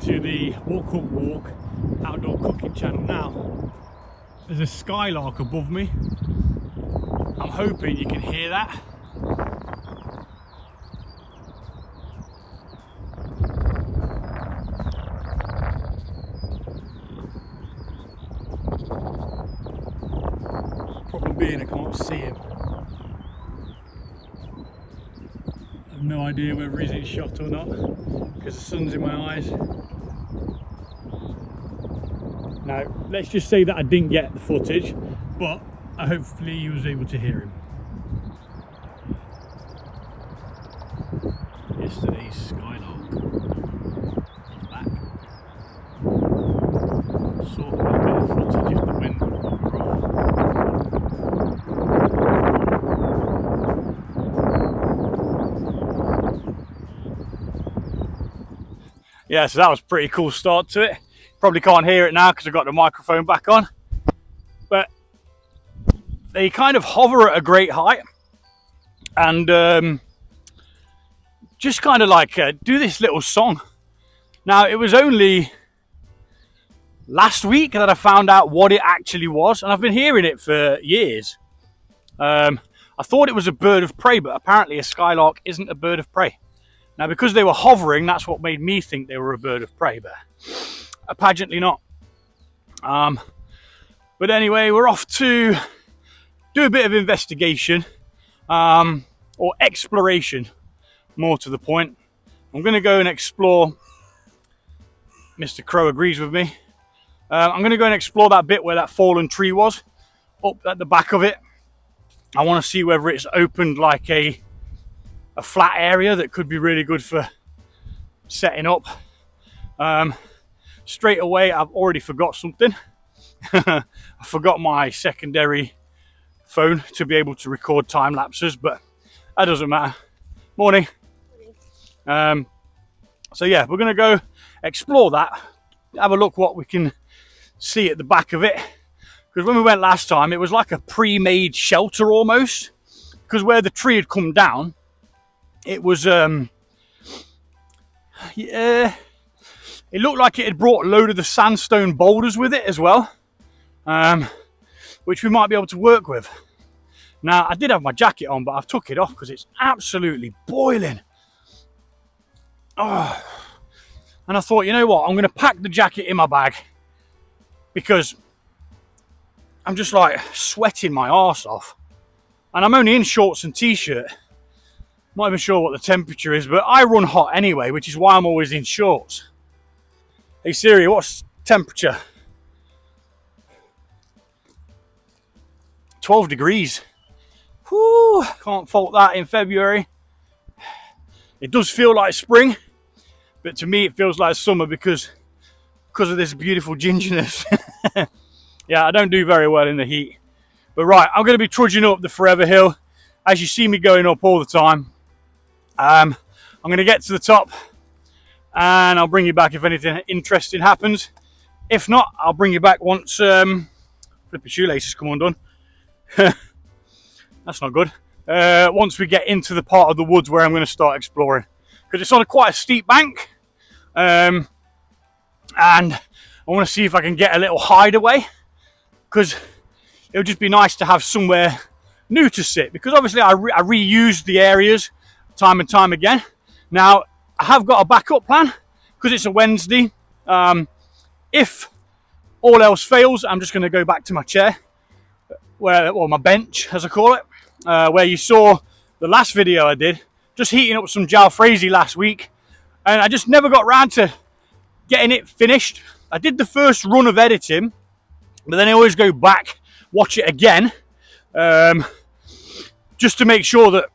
to the Walk Cook Walk outdoor cooking channel. Now, there's a skylark above me. I'm hoping you can hear that. Problem being I can't see him. I've no idea whether he's in shot or not because the sun's in my eyes. Now, let's just say that I didn't get the footage, but hopefully you was able to hear him. Yesterday's skylark is back. Sort of a bit of footage if the wind would bugger off. Yeah, so that was a pretty cool start to it. Probably can't hear it now because I've got the microphone back on. But they kind of hover at a great height and just kind of like do this little song. Now, it was only last week that I found out what it actually was, and I've been hearing it for years. I thought it was a bird of prey, but apparently a skylark isn't a bird of prey. Now, because they were hovering, that's what made me think they were a bird of prey, but apparently not. But anyway, we're off to do a bit of investigation, or exploration, more to the point. I'm going to go and explore. Mr. Crow agrees with me. I'm going to go and explore that bit where that fallen tree was, up at the back of it. I want to see whether it's opened like a flat area that could be really good for setting up. Straight away, I've already forgot something. I forgot my secondary phone to be able to record time lapses, but that doesn't matter. Morning. So yeah, we're going to go explore that, have a look what we can see at the back of it, because when we went last time it was like a pre-made shelter almost, because where the tree had come down it was yeah, it looked like it had brought a load of the sandstone boulders with it as well, which we might be able to work with. Now, I did have my jacket on, but I've took it off because it's absolutely boiling. Oh. And I thought, you know what, I'm going to pack the jacket in my bag because I'm just like sweating my arse off. And I'm only in shorts and t-shirt. Not even sure what the temperature is, but I run hot anyway, which is why I'm always in shorts. Hey Siri, what's temperature? 12 degrees. Whew, can't fault that in February. It does feel like spring, but to me it feels like summer because of this beautiful gingerness. Yeah, I don't do very well in the heat. But right, I'm going to be trudging up the Forever Hill, as you see me going up all the time. I'm going to get to the top and I'll bring you back if anything interesting happens. If not, I'll bring you back once flipping shoelaces come undone. That's not good. Once we get into the part of the woods where I'm going to start exploring, because it's on quite a steep bank, and I want to see if I can get a little hideaway, because it would just be nice to have somewhere new to sit, because obviously I reuse the areas time and time again. Now, I have got a backup plan, because it's a Wednesday. If all else fails, I'm just going to go back to my chair, or my bench, as I call it, where you saw the last video I did, just heating up some jalfrezi last week, and I just never got around to getting it finished. I did the first run of editing, but then I always go back, watch it again, just to make sure that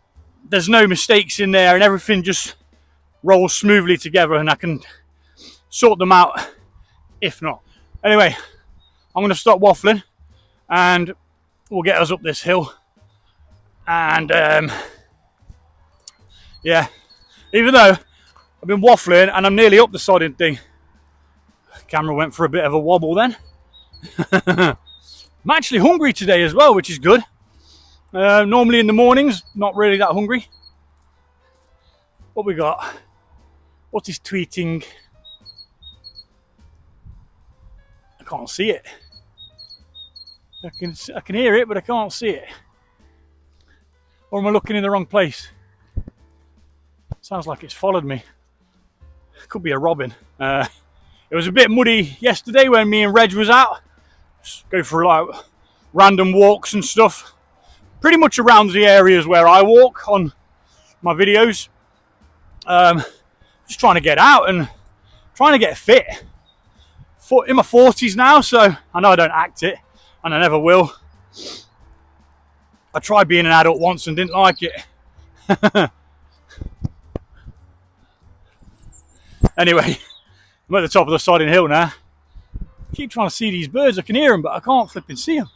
there's no mistakes in there and everything just rolls smoothly together and I can sort them out if not. Anyway, I'm going to stop waffling and we'll get us up this hill. And yeah, even though I've been waffling and I'm nearly up the sodding thing, camera went for a bit of a wobble then. I'm actually hungry today as well, which is good. Normally in the mornings, not really that hungry. What we got? What is tweeting? can't see it. I can hear it, but I can't see it. Or am I looking in the wrong place? Sounds like it's followed me. Could be a robin. It was a bit muddy yesterday when me and Reg was out. Just go for like random walks and stuff. Pretty much around the areas where I walk on my videos. Just trying to get out and trying to get fit. In my 40s now, so I know I don't act it, and I never will. I tried being an adult once and didn't like it. Anyway, I'm at the top of the Sodding Hill now. I keep trying to see these birds. I can hear them, but I can't flipping see them.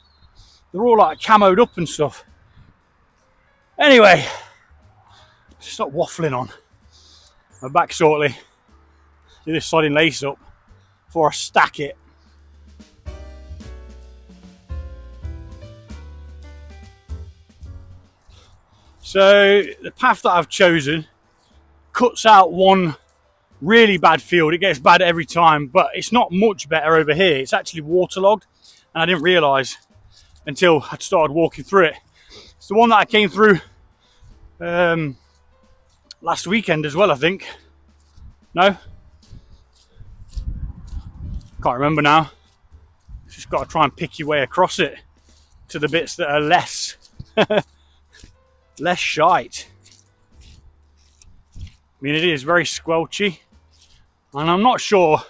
They're all like camoed up and stuff. Anyway, stop waffling on. I'm back shortly. Do this sodding lace up before I stack it. So the path that I've chosen cuts out one really bad field. It gets bad every time, but it's not much better over here. It's actually waterlogged, and I didn't realise until I started walking through it. It's the one that I came through last weekend as well, I think. No? Can't remember now. Just got to try and pick your way across it to the bits that are less less shite. I mean, it is very squelchy, and I'm not sure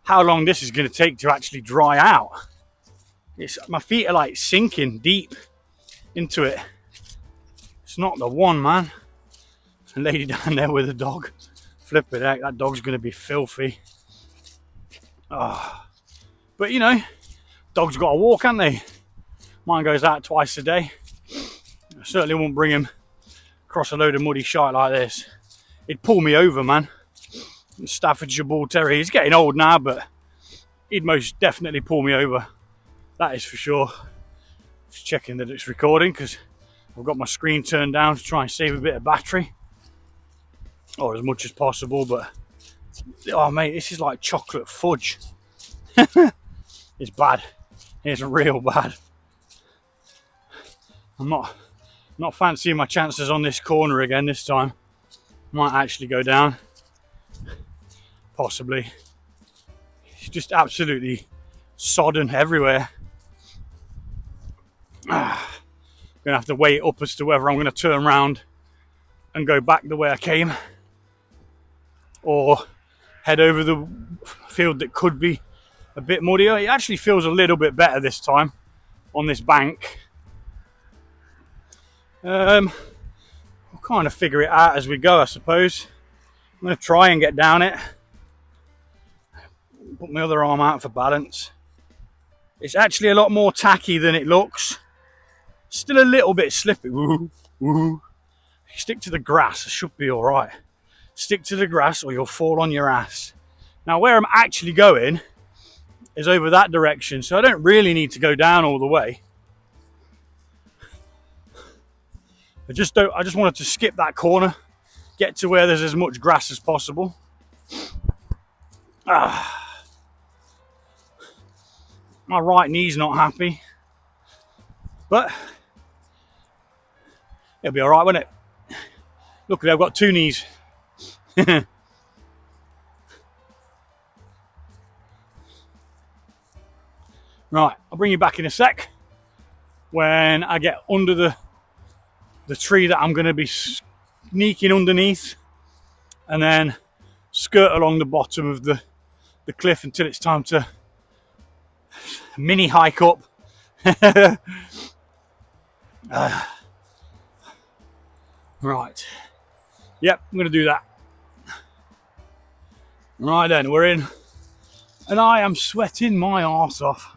how long this is going to take to actually dry out. My feet are like sinking deep into it. It's not the one, man. A lady down there with a dog. Flipping heck, that dog's going to be filthy. Oh. But you know, dogs got to walk, haven't they? Mine goes out twice a day. I certainly won't bring him across a load of muddy shite like this. He'd pull me over, man. Staffordshire Bull Terrier. He's getting old now, but he'd most definitely pull me over. That is for sure. Just checking that it's recording because I've got my screen turned down to try and save a bit of battery. Or as much as possible, but oh mate, this is like chocolate fudge. It's bad. It's real bad. I'm not fancying my chances on this corner again this time. Might actually go down. Possibly. It's just absolutely sodden everywhere. I'm gonna have to weigh it up as to whether I'm gonna turn around and go back the way I came, or head over the field that could be a bit muddier. It actually feels a little bit better this time on this bank. We'll kind of figure it out as we go, I suppose. I'm going to try and get down it. Put my other arm out for balance. It's actually a lot more tacky than it looks. Still a little bit slippy. Woo, woo. Stick to the grass, it should be alright. Stick to the grass or you'll fall on your ass. Now where I'm actually going is over that direction, so I don't really need to go down all the way. I just wanted to skip that corner, get to where there's as much grass as possible. My right knee's not happy, but it'll be all right, won't it? Luckily, I've got two knees. Right, I'll bring you back in a sec when I get under the tree that I'm going to be sneaking underneath, and then skirt along the bottom of the cliff until it's time to mini hike up. Right. Yep, I'm going to do that. Right then, we're in, and I am sweating my arse off.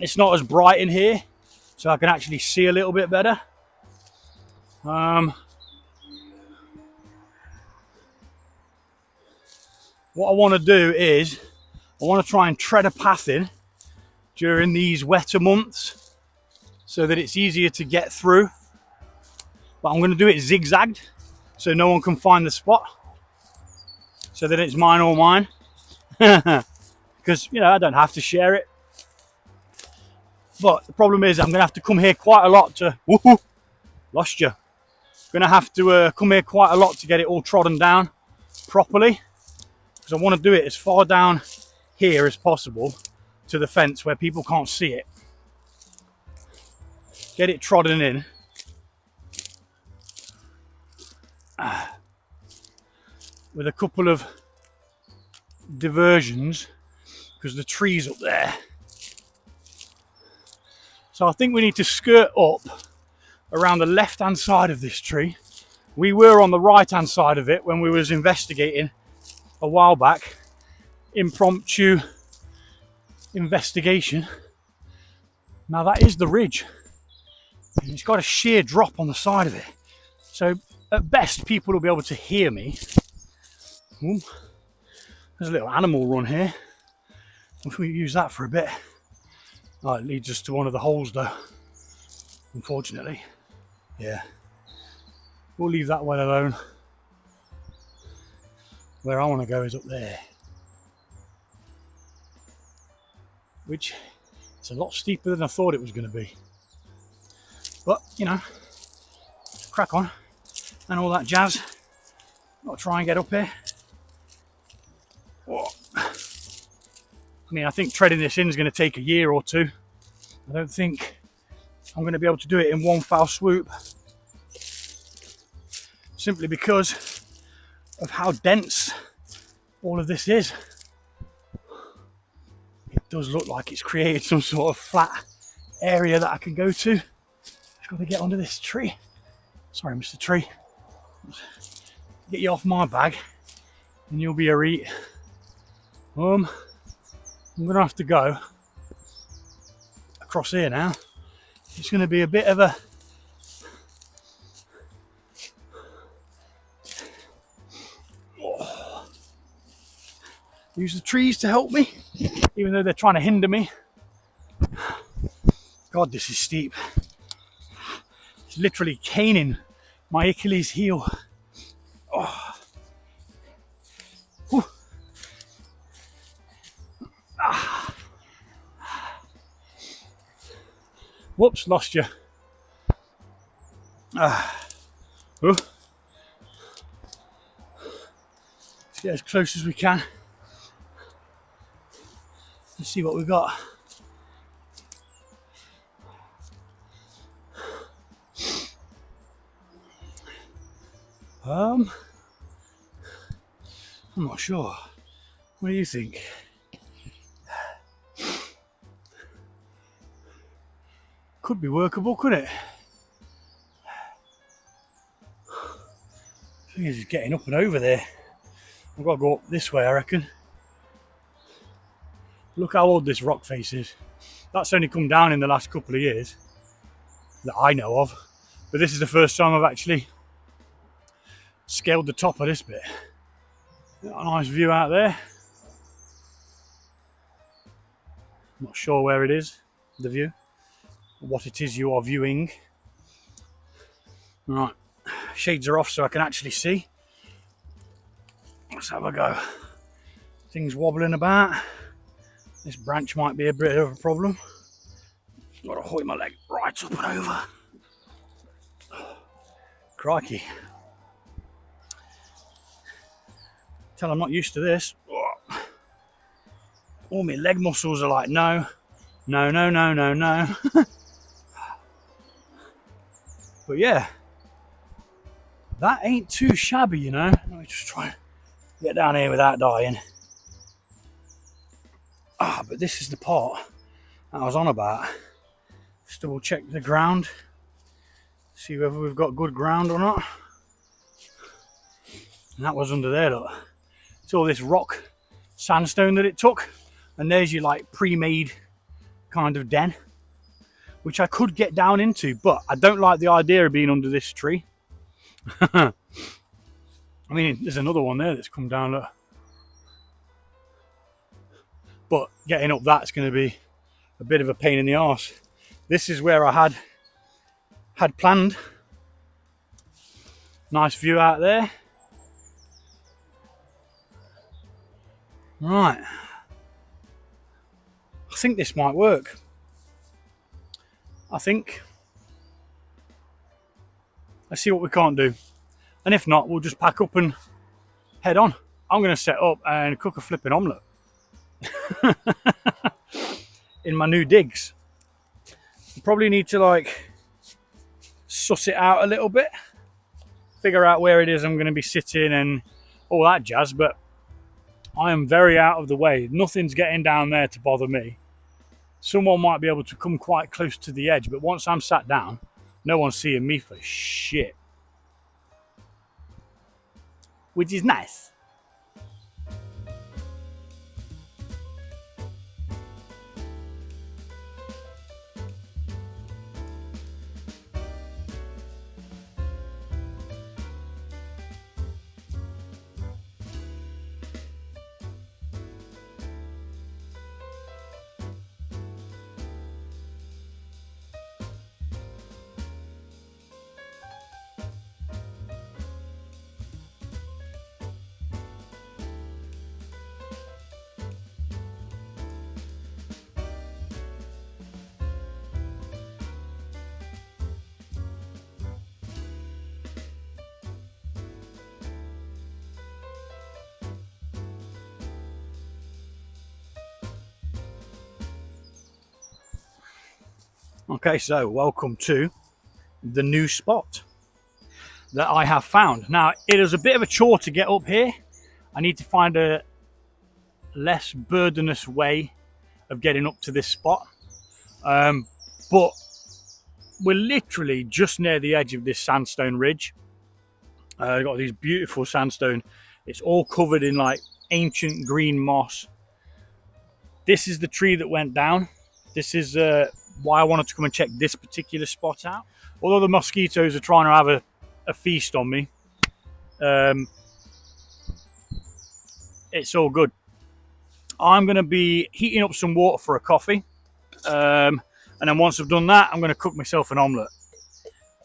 It's not as bright in here, so I can actually see a little bit better. What I want to do is I want to try and tread a path in during these wetter months so that it's easier to get through. But I'm going to do it zigzagged so no one can find the spot, so that it's mine or mine. because, you know, I don't have to share it. But the problem is I'm going to have to come here quite a lot to... Woohoo! Lost you. Going to have to come here quite a lot to get it all trodden down properly, because I want to do it as far down here as possible to the fence where people can't see it. Get it trodden in. With a couple of diversions, because the tree's up there. So I think we need to skirt up around the left hand side of this tree. We were on the right hand side of it when we was investigating a while back. Impromptu investigation. Now that is the ridge. And it's got a sheer drop on the side of it. So at best people will be able to hear me. Ooh, there's a little animal run here. If we use that for a bit. Oh, it leads us to one of the holes though, unfortunately. Yeah, we'll leave that one alone. Where I want to go is up there, which is a lot steeper than I thought it was going to be. But, you know, crack on and all that jazz. I'll try and get up here. Whoa. I mean, I think treading this in is going to take a year or two. I don't think I'm going to be able to do it in one foul swoop. Simply because of how dense all of this is. It does look like it's created some sort of flat area that I can go to. Just got to get onto this tree. Sorry, Mr. Tree. Get you off my bag and you'll be a reet. I'm going to have to go across here now. It's going to be a bit of a use the trees to help me, even though they're trying to hinder me. God, this is steep. It's literally caning my Achilles heel. Oh. Ah. Whoops, lost you. Let's get as close as we can. Let's see what we've got. I'm not sure. What do you think? Could be workable, couldn't it? I think it's getting up and over there. I've got to go up this way, I reckon. Look how old this rock face is. That's only come down in the last couple of years that I know of. But this is the first time I've actually scaled the top of this bit. Got a nice view out there. I'm not sure where it is, the view, or what it is you are viewing. Right, shades are off so I can actually see. Let's have a go. Things wobbling about. This branch might be a bit of a problem. Got to hoist my leg right up and over. Crikey. Tell I'm not used to this. All my leg muscles are like, no, no, no, no, no, no. But yeah, that ain't too shabby, you know. Let me just try and get down here without dying. But this is the part that I was on about. Just double check the ground, see whether we've got good ground or not. And that was under there, look. It's all this rock sandstone that it took, and there's your like pre-made kind of den, which I could get down into, but I don't like the idea of being under this tree. I mean, there's another one there that's come down, look. But getting up that's going to be a bit of a pain in the arse. This is where I had planned. Nice view out there. Right. I think this might work. I think. Let's see what we can't do. And if not, we'll just pack up and head on. I'm going to set up and cook a flipping omelette in my new digs. You probably need to like suss it out a little bit, figure out where it is I'm going to be sitting and all that jazz, but I am very out of the way. Nothing's getting down there to bother me. Someone might be able to come quite close to the edge, but once I'm sat down, no one's seeing me for shit. Which is nice. Okay, so welcome to the new spot that I have found. Now, it is a bit of a chore to get up here. I need to find a less burdenous way of getting up to this spot. But we're literally just near the edge of this sandstone ridge. Got these beautiful sandstone. It's all covered in like ancient green moss. This is the tree that went down. This is why I wanted to come and check this particular spot out. Although the mosquitoes are trying to have a feast on me, it's all good. I'm going to be heating up some water for a coffee. And then once I've done that, I'm going to cook myself an omelette.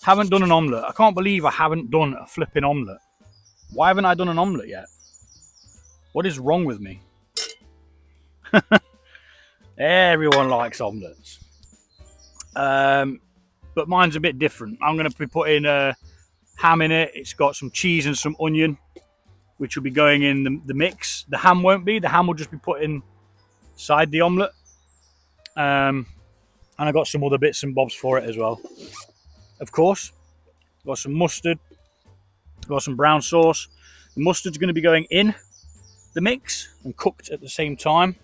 Haven't done an omelette. I can't believe I haven't done a flipping omelette. Why haven't I done an omelette yet? What is wrong with me? Everyone likes omelettes. But mine's a bit different. I'm going to be putting ham in it. It's got some cheese and some onion, which will be going in the mix. The ham won't be. The ham will just be put inside the omelette. And I got some other bits and bobs for it as well. Of course, got some mustard. Got some brown sauce. The mustard's going to be going in the mix and cooked at the same time.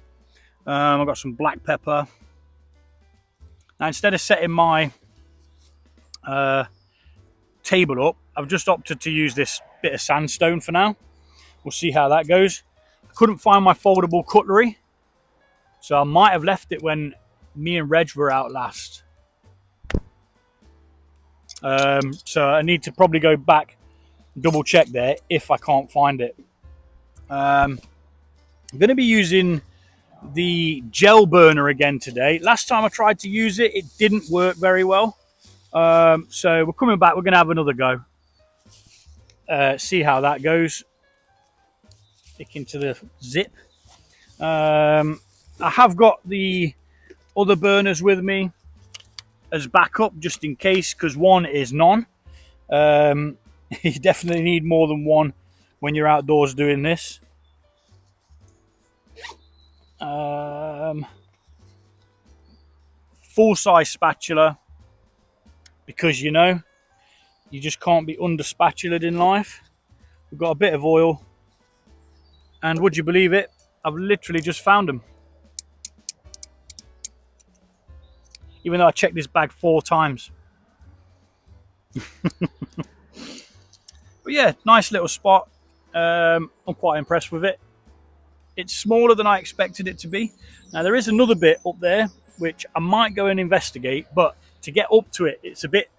I've got some black pepper. Now, instead of setting my table up, I've just opted to use this bit of sandstone for now. We'll see how that goes. I couldn't find my foldable cutlery, so I might have left it when me and Reg were out last. So I need to probably go back, double check there if I can't find it. I'm going to be using the gel burner again today. Last time I tried to use it, it didn't work very well. So we're coming back. We're going to have another go. See how that goes. Stick into the zip. I have got the other burners with me as backup, just in case, because one is none. You definitely need more than one when you're outdoors doing this. Full-size spatula, because you know you just can't be under spatulaed in life. We've got a bit of oil, and would you believe it, I've literally just found them, even though I checked this bag 4 times. But yeah, nice little spot. I'm quite impressed with it. It's smaller than I expected it to be. Now, there is another bit up there which I might go and investigate, but to get up to it, it's a bit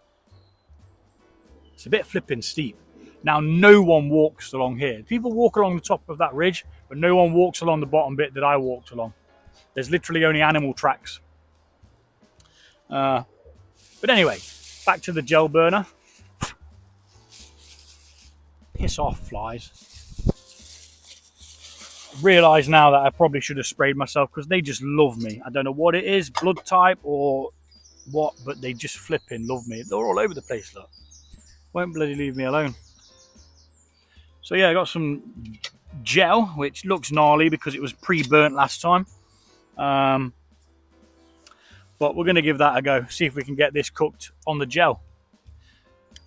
flipping steep. Now, no one walks along here. People walk along the top of that ridge, but no one walks along the bottom bit that I walked along. There's literally only animal tracks. But anyway, back to the gel burner. Piss off, flies. realise now that I probably should have sprayed myself because they just love me. I don't know what it is, blood type or what, but they just flipping love me. They're all over the place, look. Won't bloody leave me alone. So yeah, I got some gel, which looks gnarly because it was pre-burnt last time. But we're going to give that a go, see if we can get this cooked on the gel.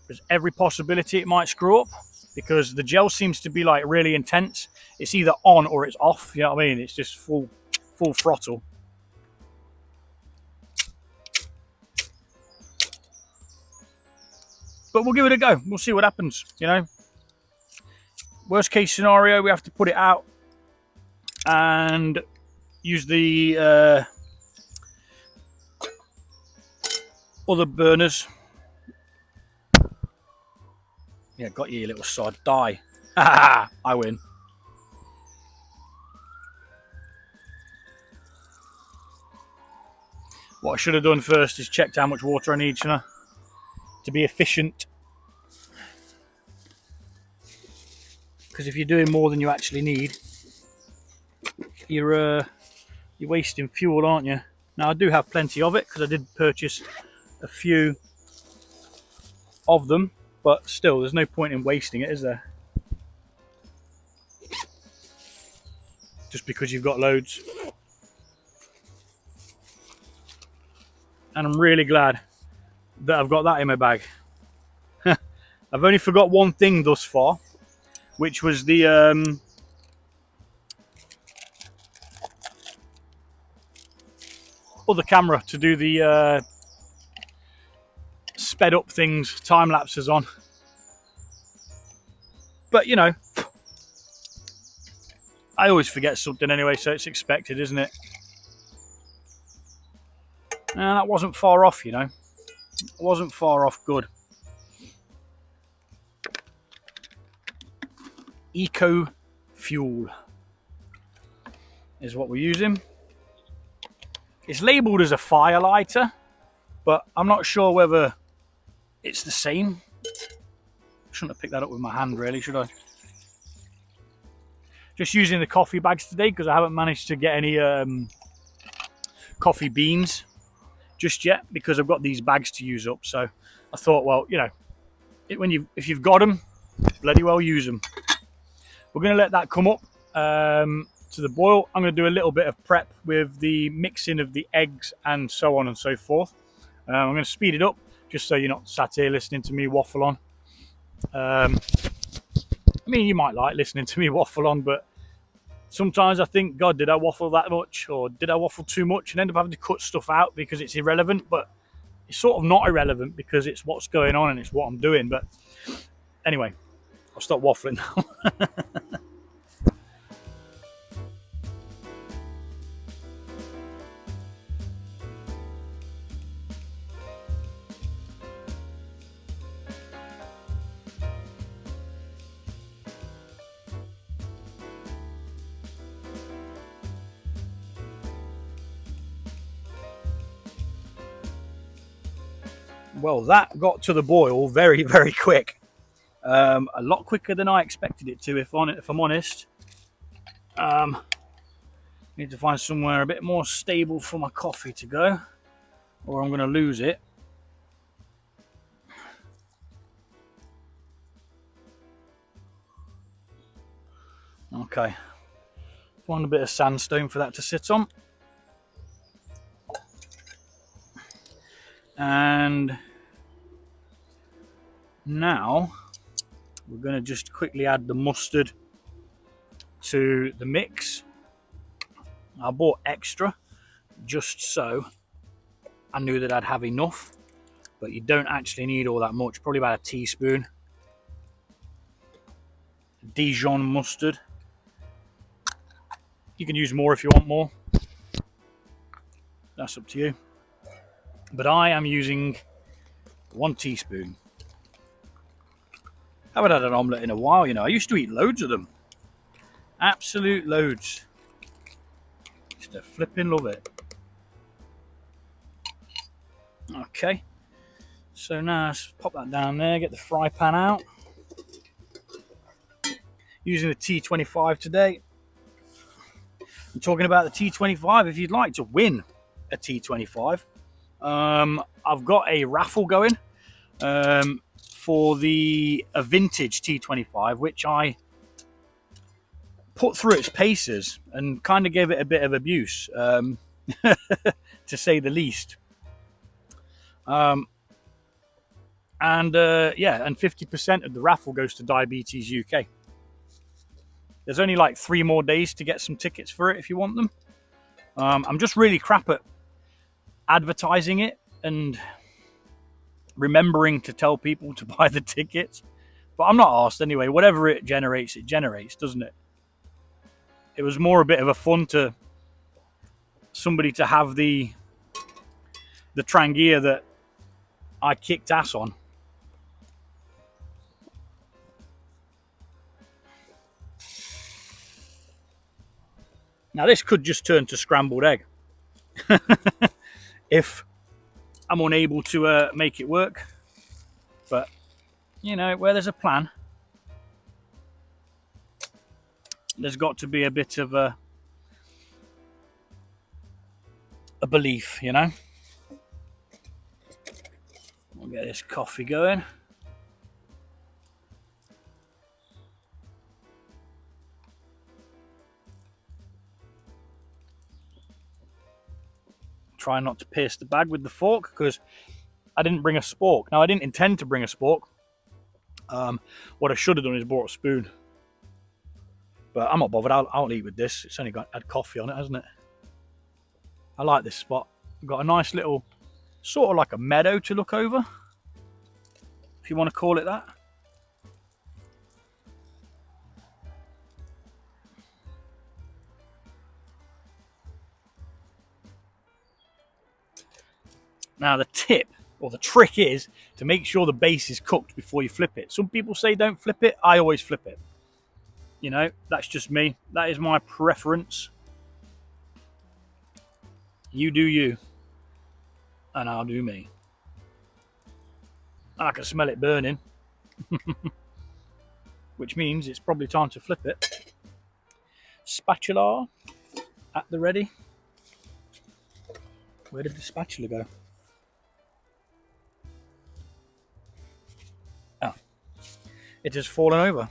There's every possibility it might screw up because the gel seems to be like really intense. It's either on or it's off, you know what I mean? It's just full throttle. But we'll give it a go. We'll see what happens, you know. Worst case scenario, we have to put it out and use the other burners. Yeah, got you, little sod. Die. I win. What I should have done first is checked how much water I need, shouldn't I? To be efficient. Because if you're doing more than you actually need, you're wasting fuel, aren't you? Now I do have plenty of it because I did purchase a few of them, but still there's no point in wasting it, is there? Just because you've got loads. And I'm really glad that I've got that in my bag. I've only forgot one thing thus far, which was the other camera to do the sped up things, time lapses on. But you know, I always forget something anyway, so it's expected, isn't it? And that wasn't far off, you know. It wasn't far off good. Eco fuel is what we're using. It's labelled as a fire lighter, but I'm not sure whether it's the same. Shouldn't have picked that up with my hand, really, should I? Just using the coffee bags today because I haven't managed to get any coffee beans just yet because I've got these bags to use up. So I thought, well, you know, if you've got them, bloody well use them. We're going to let that come up to the boil. I'm going to do a little bit of prep with the mixing of the eggs and so on and so forth. I'm going to speed it up just so you're not sat here listening to me waffle on. I mean, you might like listening to me waffle on, but sometimes I think, God, did I waffle that much? Or did I waffle too much and end up having to cut stuff out because it's irrelevant? But it's sort of not irrelevant because it's what's going on and it's what I'm doing. But anyway, I'll stop waffling now. Well, that got to the boil very, very quick. A lot quicker than I expected it to, if I'm honest. Need to find somewhere a bit more stable for my coffee to go, or I'm going to lose it. Okay. Find a bit of sandstone for that to sit on. And now we're going to just quickly add the mustard to the mix. I bought extra just so I knew that I'd have enough, but you don't actually need all that much, probably about a teaspoon. Dijon mustard. You can use more if you want more. That's up to you. But I am using 1 teaspoon. I haven't had an omelette in a while, you know. I used to eat loads of them. Absolute loads. Just a flipping love it. Okay. So now let's pop that down there, get the fry pan out. Using the T25 today. I'm talking about the T25. If you'd like to win a T25, I've got a raffle going for a vintage T25, which I put through its paces and kind of gave it a bit of abuse, to say the least. And 50% of the raffle goes to Diabetes UK. There's only like 3 more days to get some tickets for it if you want them. I'm just really crap at advertising it and remembering to tell people to buy the tickets. But I'm not asked anyway. Whatever it generates, doesn't it? It was more a bit of a fun to somebody to have the trangia that I kicked ass on. Now this could just turn to scrambled egg if I'm unable to make it work. But, you know, where there's a plan, there's got to be a bit of a belief, you know. We'll get this coffee going. Try not to pierce the bag with the fork because I didn't bring a spork. Now, I didn't intend to bring a spork. What I should have done is brought a spoon. But I'm not bothered. I'll eat with this. It's only had coffee on it, hasn't it? I like this spot. Got a nice little, sort of like a meadow to look over, if you want to call it that. Now the tip, or the trick, is to make sure the base is cooked before you flip it. Some people say don't flip it. I always flip it. You know, that's just me. That is my preference. You do you, and I'll do me. I can smell it burning, which means it's probably time to flip it. Spatula at the ready. Where did the spatula go? Oh, it has fallen over.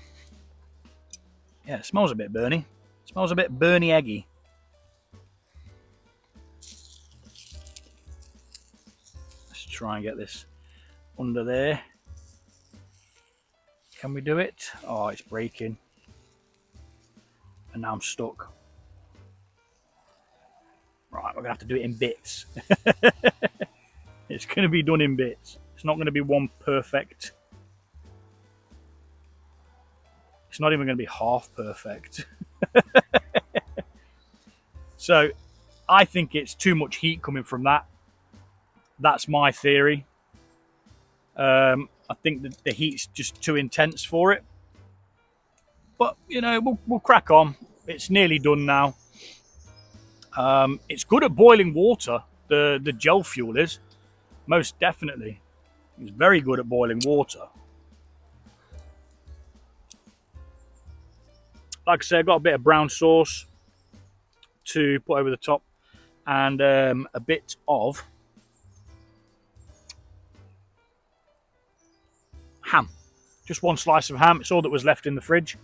Yeah, it smells a bit burny. It smells a bit burny eggy. Let's try and get this under there. Can we do it? Oh, it's breaking. And now I'm stuck. Right, we're going to have to do it in bits. It's going to be done in bits. It's not going to be one perfect. It's not even going to be half perfect. So, I think it's too much heat coming from that. That's my theory. I think that the heat's just too intense for it. But, you know, we'll crack on. It's nearly done now. It's good at boiling water. The gel fuel is. Most definitely. It's very good at boiling water. Like I said, I've got a bit of brown sauce to put over the top. And a bit of ham. Just one slice of ham. It's all that was left in the fridge.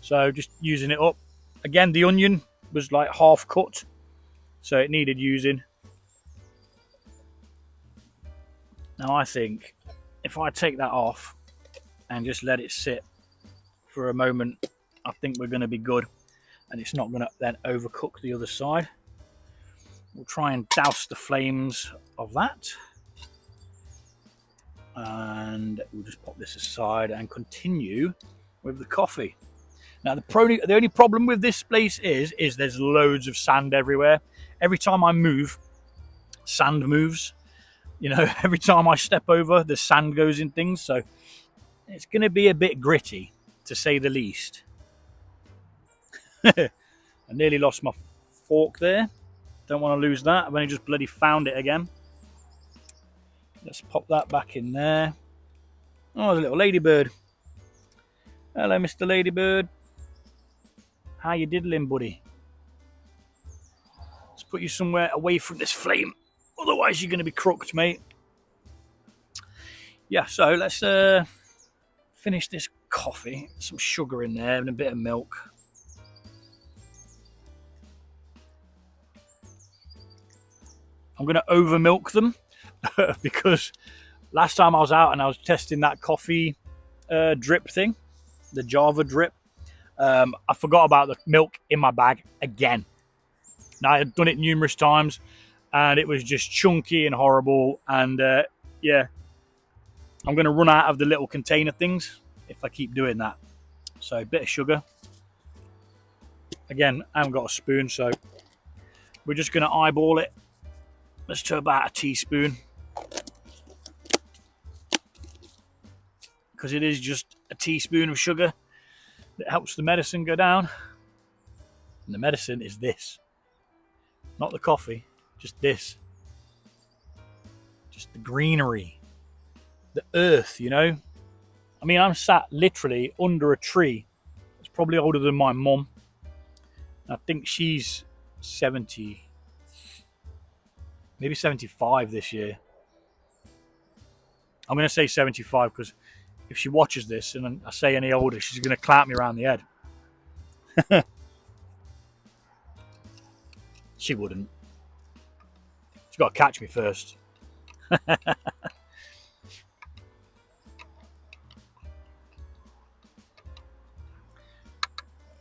So just using it up. Again, the onion was like half cut. So it needed using. Now I think if I take that off and just let it sit for a moment, I think we're going to be good. And it's not going to then overcook the other side. We'll try and douse the flames of that. And we'll just pop this aside and continue with the coffee. Now the only problem with this place is there's loads of sand everywhere. Every time I move, sand moves. You know, every time I step over, the sand goes in things. So it's going to be a bit gritty, to say the least. I nearly lost my fork there. Don't want to lose that. I've only just bloody found it again. Let's pop that back in there. Oh, there's a little ladybird. Hello, Mr. Ladybird. How you diddling, buddy? put you somewhere away from this flame. Otherwise, you're going to be crooked, mate. Yeah, so let's finish this coffee. Some sugar in there and a bit of milk. I'm going to over milk them because last time I was out and I was testing that coffee drip thing, the Java drip, I forgot about the milk in my bag again. Now, I had done it numerous times and it was just chunky and horrible. And yeah, I'm going to run out of the little container things if I keep doing that. So a bit of sugar. Again, I haven't got a spoon, so we're just going to eyeball it. Let's do about a teaspoon. Because it is just a teaspoon of sugar that helps the medicine go down. And the medicine is this. Not the coffee, just this. Just the greenery. The earth, you know. I mean, I'm sat literally under a tree. It's probably older than my mum. I think she's 70, maybe 75 this year. I'm going to say 75 because if she watches this and I say any older, she's going to clap me around the head. She wouldn't. She's got to catch me first.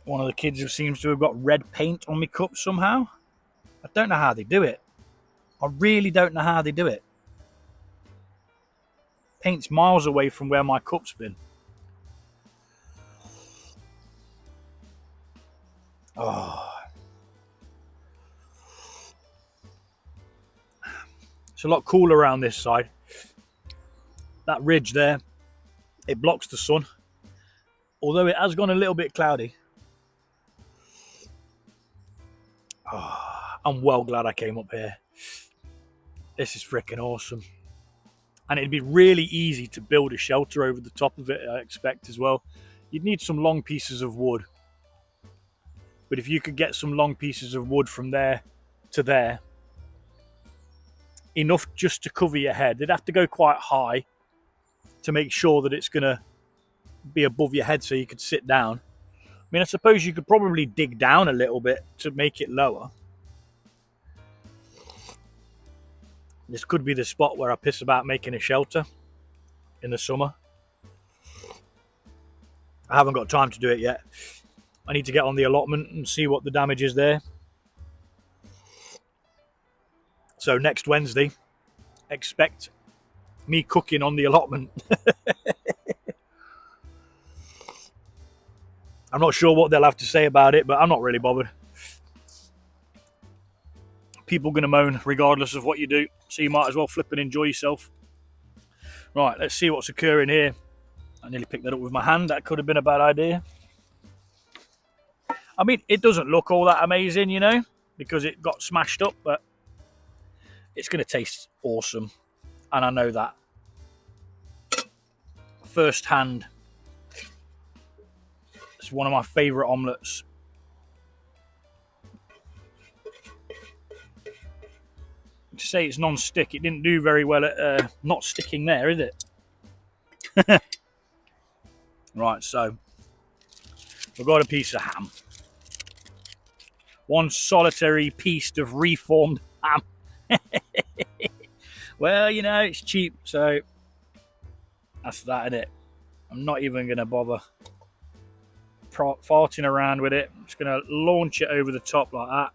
One of the kids who seems to have got red paint on my cup somehow. I don't know how they do it. I really don't know how they do it. Paint's miles away from where my cup's been. Oh. It's a lot cooler around this side. That ridge there, it blocks the sun. Although it has gone a little bit cloudy. Oh, I'm well glad I came up here. This is freaking awesome. And it'd be really easy to build a shelter over the top of it, I expect, as well. You'd need some long pieces of wood. But if you could get some long pieces of wood from there to there, enough just to cover your head. They'd have to go quite high to make sure that it's going to be above your head so you could sit down. I mean, I suppose you could probably dig down a little bit to make it lower. This could be the spot where I piss about making a shelter in the summer. I haven't got time to do it yet. I need to get on the allotment and see what the damage is there. So next Wednesday, expect me cooking on the allotment. I'm not sure what they'll have to say about it, but I'm not really bothered. People are going to moan regardless of what you do, so you might as well flip and enjoy yourself. Right, let's see what's occurring here. I nearly picked that up with my hand. That could have been a bad idea. I mean, it doesn't look all that amazing, you know, because it got smashed up, but it's going to taste awesome. And I know that firsthand. It's one of my favourite omelettes. To say it's non-stick, it didn't do very well at not sticking there, is it? Right, so we've got a piece of ham. One solitary piece of reformed ham. Well, you know, it's cheap, so that's that, innit? I'm not even going to bother farting around with it. I'm just going to launch it over the top like that.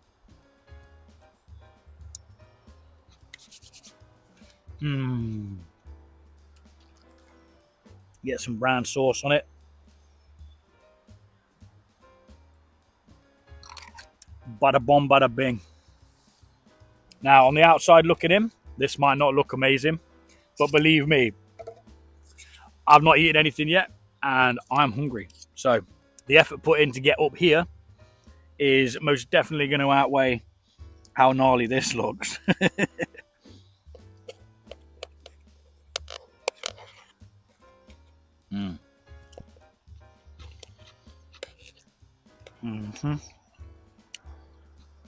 Get some brown sauce on it. Bada bomb, bada bing. Now, on the outside looking in, this might not look amazing, but believe me, I've not eaten anything yet, and I'm hungry. So the effort put in to get up here is most definitely going to outweigh how gnarly this looks.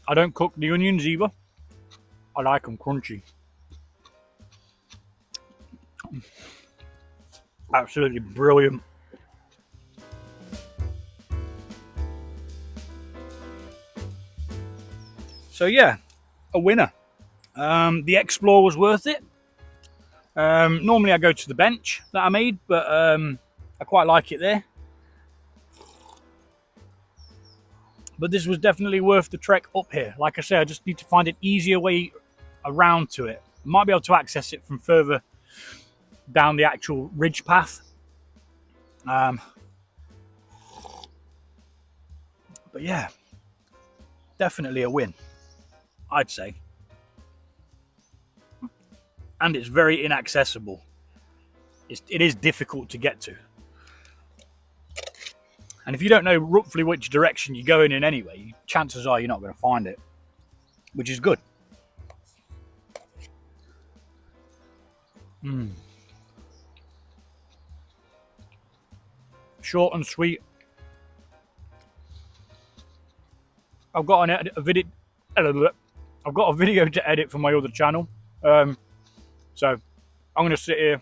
I don't cook the onions either. I like them crunchy. Absolutely brilliant. So yeah, a winner. The Explore was worth it. Normally I go to the bench that I made, but I quite like it there. But this was definitely worth the trek up here. Like I say, I just need to find an easier way around to it. Might be able to access it from further down the actual ridge path. But yeah, definitely a win, I'd say. And it's very inaccessible. It is difficult to get to. And if you don't know roughly which direction you're going in anyway, chances are you're not going to find it, which is good. Short and sweet. I've got a video. I've got a video to edit for my other channel, so I'm going to sit here,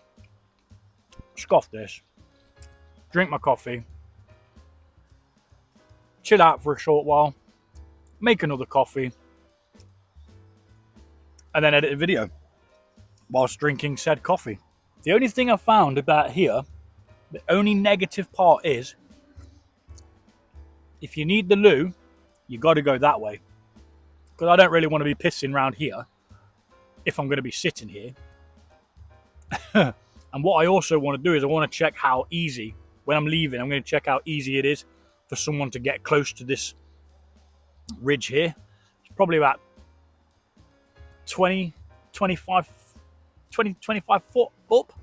scoff this, drink my coffee, chill out for a short while, make another coffee, and then edit a video whilst drinking said coffee. The only thing I found about here, the only negative part is, if you need the loo, you got to go that way. Because I don't really want to be pissing around here if I'm going to be sitting here. And what I also want to do is I want to check how easy, when I'm leaving, I'm going to check how easy it is for someone to get close to this ridge here. It's probably about 25 foot up.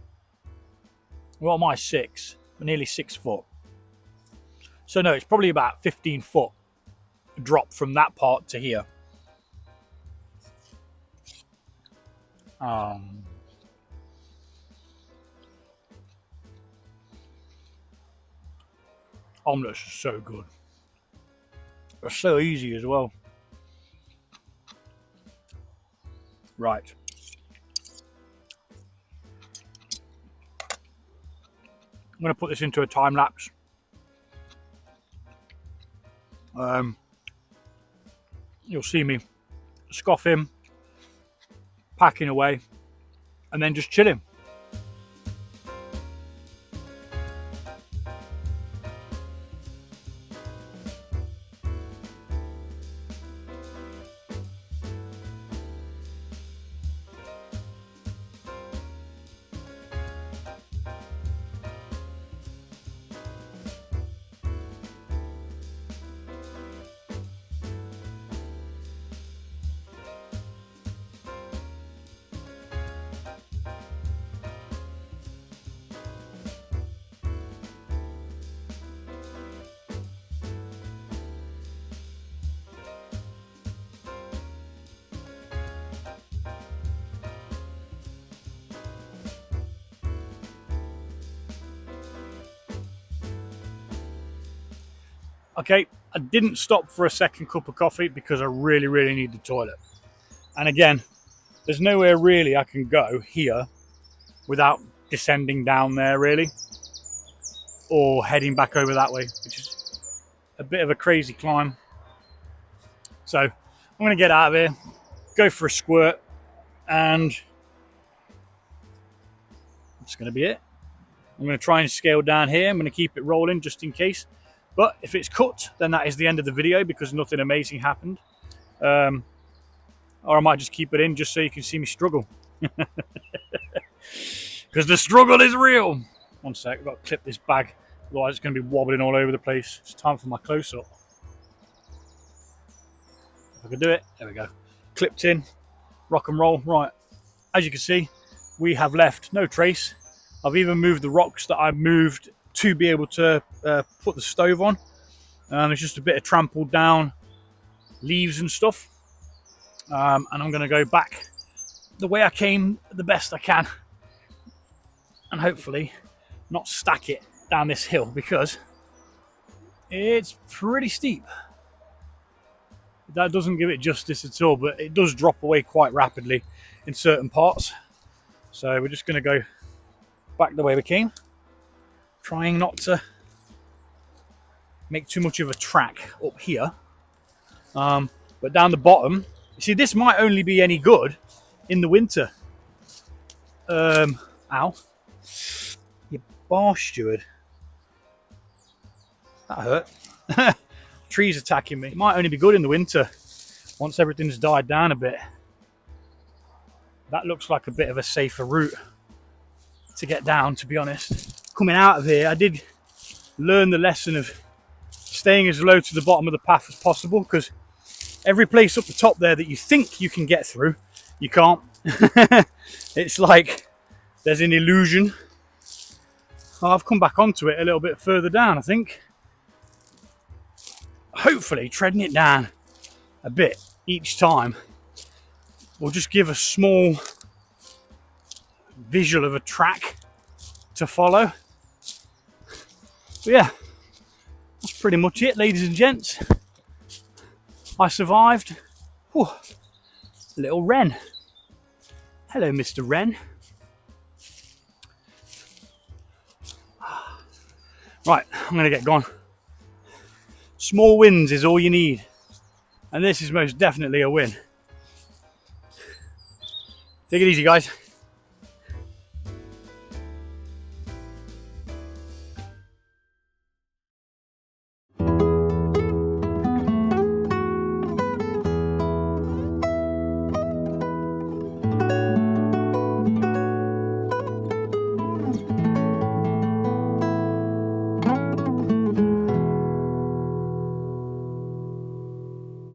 What am I, 6? Nearly 6 foot. So no, it's probably about 15 foot drop from that part to here. Omelettes are so good. They're so easy as well. Right. I'm going to put this into a time lapse. You'll see me scoffing, packing away, and then just chilling. Okay, I didn't stop for a second cup of coffee because I really need the toilet. And again, there's nowhere really I can go here without descending down there really, or heading back over that way, which is a bit of a crazy climb. So I'm going to get out of here, go for a squirt, and that's going to be it. I'm going to try and scale down here. I'm going to keep it rolling just in case. But if it's cut, then that is the end of the video because nothing amazing happened. Or I might just keep it in just so you can see me struggle. Because the struggle is real. One sec, I've got to clip this bag. Otherwise it's going to be wobbling all over the place. It's time for my close-up. If I can do it, there we go. Clipped in, rock and roll. Right, as you can see, we have left no trace. I've even moved the rocks that I moved to be able to put the stove on. It's just a bit of trampled down leaves and stuff. And I'm going to go back the way I came the best I can. And hopefully not stack it down this hill because it's pretty steep. That doesn't give it justice at all, but it does drop away quite rapidly in certain parts. So we're just going to go back the way we came, trying not to make too much of a track up here. But down the bottom, you see, this might only be any good in the winter. Ow. You bar steward. That hurt. Trees attacking me. It might only be good in the winter once everything's died down a bit. That looks like a bit of a safer route to get down, to be honest. Coming out of here, I did learn the lesson of staying as low to the bottom of the path as possible, because every place up the top there that you think you can get through, you can't. It's like there's an illusion. Oh, I've come back onto it a little bit further down, I think. Hopefully treading it down a bit each time will just give a small visual of a track to follow. But yeah, that's pretty much it, ladies and gents. I survived. Whew. Little wren. Hello, Mr. Wren. Right, I'm going to get gone. Small wins is all you need. And this is most definitely a win. Take it easy, guys.